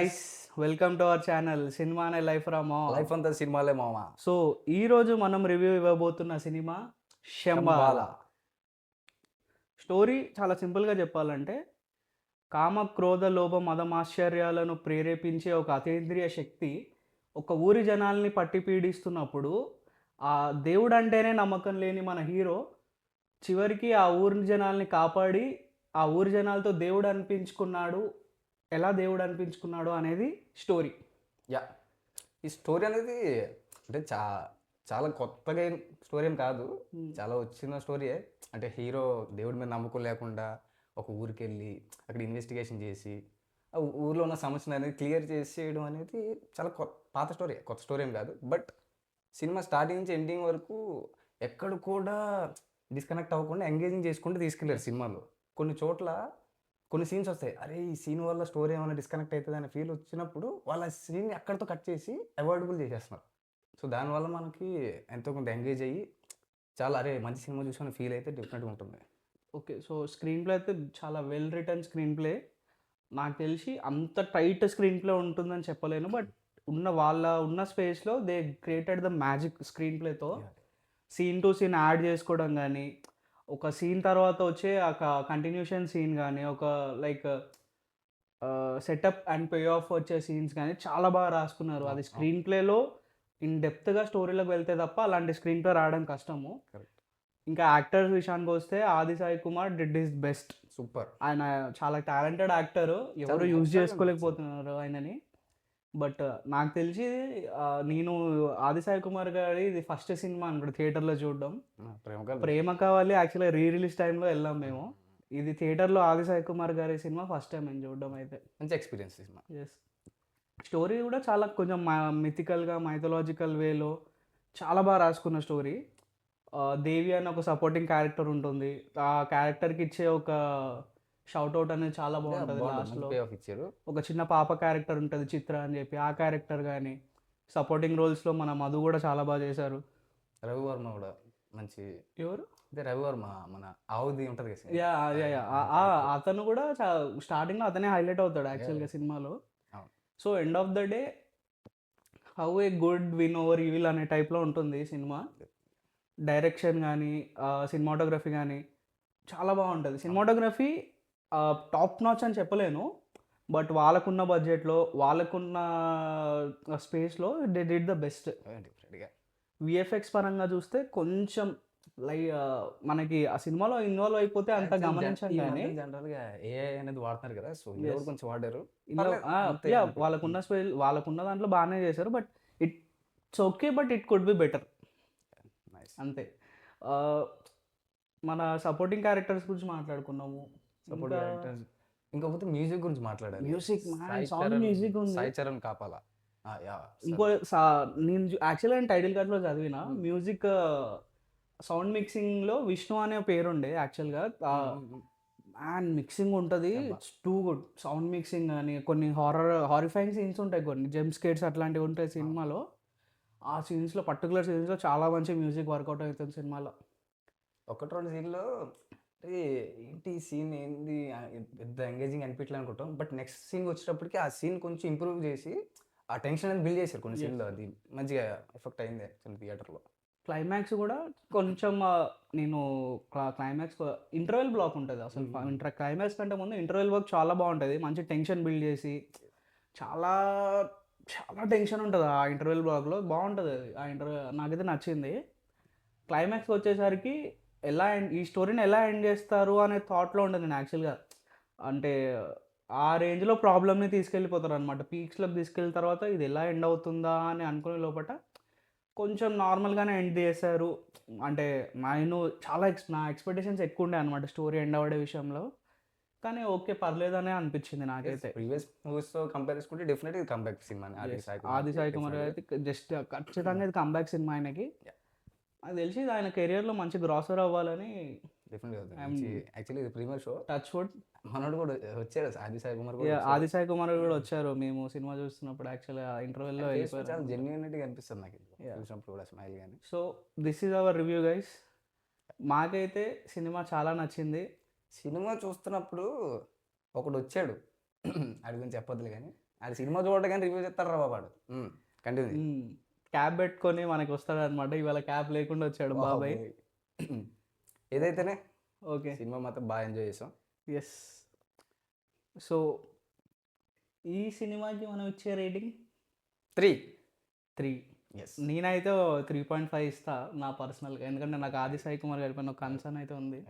Guys, welcome to our channel cinema అనే life రామో. Life అంతా సినిమాలే మామ. సో ఈరోజు మనం రివ్యూ ఇవ్వబోతున్న సినిమా శంబాల. శంబాల. స్టోరీ చాలా సింపుల్గా చెప్పాలంటే, కామ క్రోధ లోభ మదమాశ్చర్యాలను ప్రేరేపించే ఒక అతీంద్రియ శక్తి ఒక ఊరి జనాల్ని పట్టి పీడిస్తున్నప్పుడు, ఆ దేవుడు అంటేనే నమ్మకం లేని మన హీరో చివరికి ఆ ఊరి జనాల్ని కాపాడి ఆ ఊరి జనాలతో దేవుడు అనిపించుకున్నాడు. ఎలా దేవుడు అనిపించుకున్నాడు అనేది స్టోరీ. యా ఈ స్టోరీ అనేది అంటే చాలా కొత్తగా స్టోరీ ఏం కాదు. చాలా వచ్చిన స్టోరీయే. అంటే హీరో దేవుడి మీద నమ్మకం లేకుండా ఒక ఊరికి వెళ్ళి అక్కడ ఇన్వెస్టిగేషన్ చేసి ఆ ఊర్లో ఉన్న సమస్యను అనేది క్లియర్ చేసేయడం అనేది చాలా పాత స్టోరీ, కొత్త స్టోరీ ఏం కాదు. బట్ సినిమా స్టార్టింగ్ నుంచి ఎండింగ్ వరకు ఎక్కడ కూడా డిస్కనెక్ట్ అవ్వకుండా ఎంగేజింగ్ చేసుకుంటూ తీసుకెళ్ళారు సినిమాలో. కొన్ని చోట్ల కొన్ని సీన్స్ వస్తాయి, అరే ఈ సీన్ వల్ల స్టోరీ ఏమైనా డిస్కనెక్ట్ అవుతుంది అనే ఫీల్ వచ్చినప్పుడు వాళ్ళ సీన్ని అక్కడితో కట్ చేసి అవాయిడబుల్ చేసేస్తున్నారు. సో దానివల్ల మనకి ఎంతో కొంత ఎంగేజ్ అయ్యి చాలా అరే మంచి సినిమా చూసుకుని ఫీల్ అయితే డెఫినెట్గా ఉంటుంది. ఓకే. సో స్క్రీన్ ప్లే అయితే చాలా వెల్ రిటర్న్ స్క్రీన్ ప్లే. నాకు తెలిసి అంత టైట్ స్క్రీన్ ప్లే ఉంటుందని చెప్పలేను. బట్ ఉన్న స్పేస్‌లో దే క్రియేటెడ్ ద మ్యాజిక్ స్క్రీన్ ప్లేతో. సీన్ టు సీన్ యాడ్ చేసుకోవడం గానీ, ఒక సీన్ తర్వాత వచ్చే కంటిన్యూషన్ సీన్ గానీ, ఒక like setup and pay of వచ్చే సీన్స్ గానీ చాలా బాగా రాసుకున్నారు. అది స్క్రీన్ ప్లేలో ఇన్ డెప్త్‌గా స్టోరీలోకి వెళ్తే తప్ప అలాంటి స్క్రీన్ ప్లే రావడం కష్టము. కరెక్ట్. ఇంకా యాక్టర్స్ విషయానికొస్తే ఆది Sai Kumar did his best. Super. ఆయన చాలా టాలెంటెడ్ యాక్టరు. ఎవరు యూజ్ naturally చేసుకోలేకపోతున్నారు ఆయనని. బట్ నాకు తెలిసి నేను ఆది సాయి కుమార్ గారి ఇది ఫస్ట్ సినిమా అనుకుంటా థియేటర్‌లో చూడడం. ప్రేమగా 'ప్రేమ కావాలి' యాక్చువల్‌గా రిలీజ్ టైమ్‌లో వెళ్ళాం మేము. ఇది థియేటర్‌లో ఆది సాయి కుమార్ గారి సినిమా ఫస్ట్ టైం నేను చూడడం అయితే. మంచి ఎక్స్పీరియన్స్ సినిమా. యెస్. స్టోరీ కూడా చాలా కొంచెం మిథికల్‌గా, మైథలాజికల్ వేలో చాలా బాగా రాసుకున్న స్టోరీ. దేవి అని ఒక సపోర్టింగ్ క్యారెక్టర్ ఉంటుంది. ఆ క్యారెక్టర్‌కి ఇచ్చే ఒక షౌట్ ఔట్ అనేది చాలా బాగుంటది లాస్ట్‌లో. పే ఆఫ్ ఇచ్చారు. ఒక చిన్న పాప క్యారెక్టర్ ఉంటది చిత్ర అని చెప్పి. ఆ క్యారెక్టర్ గానీ, సపోర్టింగ్ రోల్స్‌లో మన మధు కూడా చాలా బాగా చేశారు. రవివర్మ కూడా మంచి. ఎవరు? అంటే రవివర్మ మన ఆవుది ఉంటుంది కదా. యాహ్! యాహ్! యాహ్! అతను కూడా స్టార్టింగ్‌లో అతనే హైలైట్ అవుతాడు యాక్చువల్‌గా సినిమాలో. అవును. So end of the day how a good win over evil అనే టైప్‌లో ఉంటుంది సినిమా. డైరెక్షన్ గానీ, సినిమాటోగ్రఫీ గానీ చాలా బాగుంటది. సినిమాటోగ్రఫీ టాప్ నాచ్ అని చెప్పలేను. బట్ వాళ్ళకున్న బడ్జెట్‌లో, వాళ్ళకున్న స్పేస్‌లో దే డిడ్ ద బెస్ట్. డెఫినెట్‌గా. వీఎఫ్ఎక్స్ పరంగా చూస్తే కొంచెం మనకి ఆ సినిమాలో ఇన్వాల్వ్ అయిపోతే అంత గమనించం గానీ జనరల్‌గా ఏఐ అనేది వాడుతున్నారు కదా. సో ఇది కూడా కొంచెం వాడారు. ఇన్వాల్వ్ అంతే యాహ్! అనిపించింది. వాళ్ళకున్న దాంట్లో బానే చేశారు. But it's okay. But it could be better. Nice. అంతే. ఆహ్, మన సపోర్టింగ్ క్యారెక్టర్స్ గురించి మాట్లాడుకున్నాము. సపోర్ట్ ఇంకా క్యారెక్టర్స్. ఇంకపోతే మ్యూజిక్ గురించి మాట్లాడాలి. మ్యూజిక్ సౌండ్ మ్యూజిక్ ఉంది. సాయి చరణ్ కాపాల. యాహ్! ఇంకో నేను యాక్చువల్‌గా నేను టైటిల్ కార్డ్‌లో చదివిన మ్యూజిక్ సౌండ్ మిక్సింగ్‌లో విష్ణు అనే పేరుండే యాక్చువల్‌గా. మిక్సింగ్ ఉంటది. It's too good. Sound mixing గాని, కొన్ని హారిఫైయింగ్ సీన్స్ ఉంటాయి, కొన్ని జంప్ స్కేర్స్ అట్లాంటివి ఉంటాయి సినిమాలో. ఆ సీన్స్‌లో పర్టిక్యులర్ సీన్స్‌లో చాలా మంచి మ్యూజిక్ వర్కౌట్ అవుతుంది సినిమాలో. ఒకటి రెండు సీన్‌లో అరే ఏంటి ఈ సీన్ ఏంది పెద్ద ఎంగేజింగ్ అనిపించలే అనుకుంటాం. బట్ నెక్స్ట్ సీన్ వచ్చేటప్పటికి ఆ సీన్ కొంచెం ఇంప్రూవ్ చేసి ఆ టెన్షన్ అనేది బిల్డ్ చేశారు కొన్ని సీన్‌లో. అది మంచిగా ఎఫెక్ట్ అయింది యాక్చువల్లీ థియేటర్‌లో. క్లైమాక్స్ కూడా కొంచెం నేను క్లైమాక్స్ ఇంటర్వెల్ బ్లాక్ ఉంటది అసలు. క్లైమాక్స్ కంటే ముందు ఇంటర్వెల్ వర్క్ చాలా బాగుంటది. మంచి టెన్షన్ బిల్డ్ చేసి చాలా చాలా టెన్షన్ ఉంటది ఆ ఇంటర్వెల్ బ్లాక్‌లో. బాగుంటది అది. నాకైతే నచ్చింది. క్లైమాక్స్‌కి వచ్చేసరికి ఈ స్టోరీని ఎలా ఎండ్ చేస్తారు అనే థాట్‌లో ఉండే నేను యాక్చువల్‌గా. అంటే ఆ రేంజ్‌లో ప్రాబ్లమ్‌ని తీసుకెళ్ళిపోతారనమాట. పీక్స్‌లోకి తీసుకెళ్ళిన తర్వాత ఇది ఎలా ఎండ్ అవుతుందా అని అనుకునే లోపట కొంచెం నార్మల్‌గానే ఎండ్ చేశారు. అంటే నేను చాలా నా ఎక్స్‌పెక్టేషన్స్ ఎక్కువుండే అనమాట స్టోరీ ఎండ్ అవ్వడే విషయంలో. కానీ ఓకే, పర్లేదనే అనిపించింది నాకైతే. ప్రీవియస్ మూవీస్‌తో కంపేర్ చేసుకుంటే డెఫినెట్‌గా ఇది కమ్‌బ్యాక్ సినిమానే ఆది యెస్. సాయి ఆది సాయి కుమార్ డెఫినెట్‌గా. అయితే జస్ట్ ఖచ్చితంగా ఇది కమ్‌బ్యాక్ సినిమా ఆయనకి. యాహ్! నాకు తెలిసి ఆయన కెరియర్‌లో మంచి గ్రాసర్ అవ్వాలని డెఫినెట్‌గా ఐయామ్ మంచి యాక్చువల్లీ ఇది ప్రీమియర్ షో. Touch wood. మనోడు కూడా వచ్చాడు. ఆది సాయి కుమార్ కూడా యాహ్! వచ్చాడు. ఆది సాయి కుమార్ కూడా వచ్చారు. మేము సినిమా చూస్తున్నప్పుడు యాక్చువల్‌గా ఇంటర్వెల్‌లో ఆయన ఫేస్ చాలా వెళ్ళిపోయారనమాట. జెన్యూనిటీగా అనిపిస్తుంది నాకు యాహ్! చూసినప్పుడు కూడా స్మైల్ గాని. So this is our review guys. మాకైతే సినిమా చాలా నచ్చింది. సినిమా చూస్తున్నప్పుడు ఒకడొచ్చాడు. ఆడి గురించి చెప్పొద్దులే గానీ. అది సినిమా చూడగానే రివ్యూ చెప్తారు రా బాబాడు. కంటిన్యూ. క్యాబ్ పెట్టుకొని మనకి వస్తాడు అనమాట. ఇవాళ క్యాబ్ లేకుండా వచ్చాడు బాబాయ్. ఏదైతేనే ఓకే. సినిమా మాత్రం బాగా ఎంజాయ్ చేసాం. ఎస్. సో ఈ సినిమాకి మనం ఇచ్చే రేటింగ్ 3. 3. ఎస్. నేనైతే 3.5 ఇస్తా నా పర్సనల్గా. ఎందుకంటే నాకు ఆది సాయి కుమార్ గారి పైన ఒక కన్సర్న్ అయితే ఉంది.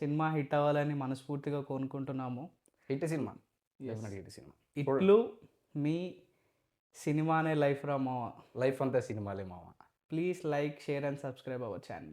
సినిమా హిట్ అవ్వాలని మనస్ఫూర్తిగా కోరుకుంటున్నాము. Hit cinema, definite hit cinema. ఇట్లు మీ సినిమానే లైఫ్ రా మావా. లైఫ్ అంతా సినిమాలే మామ. Please like, share and subscribe our channel.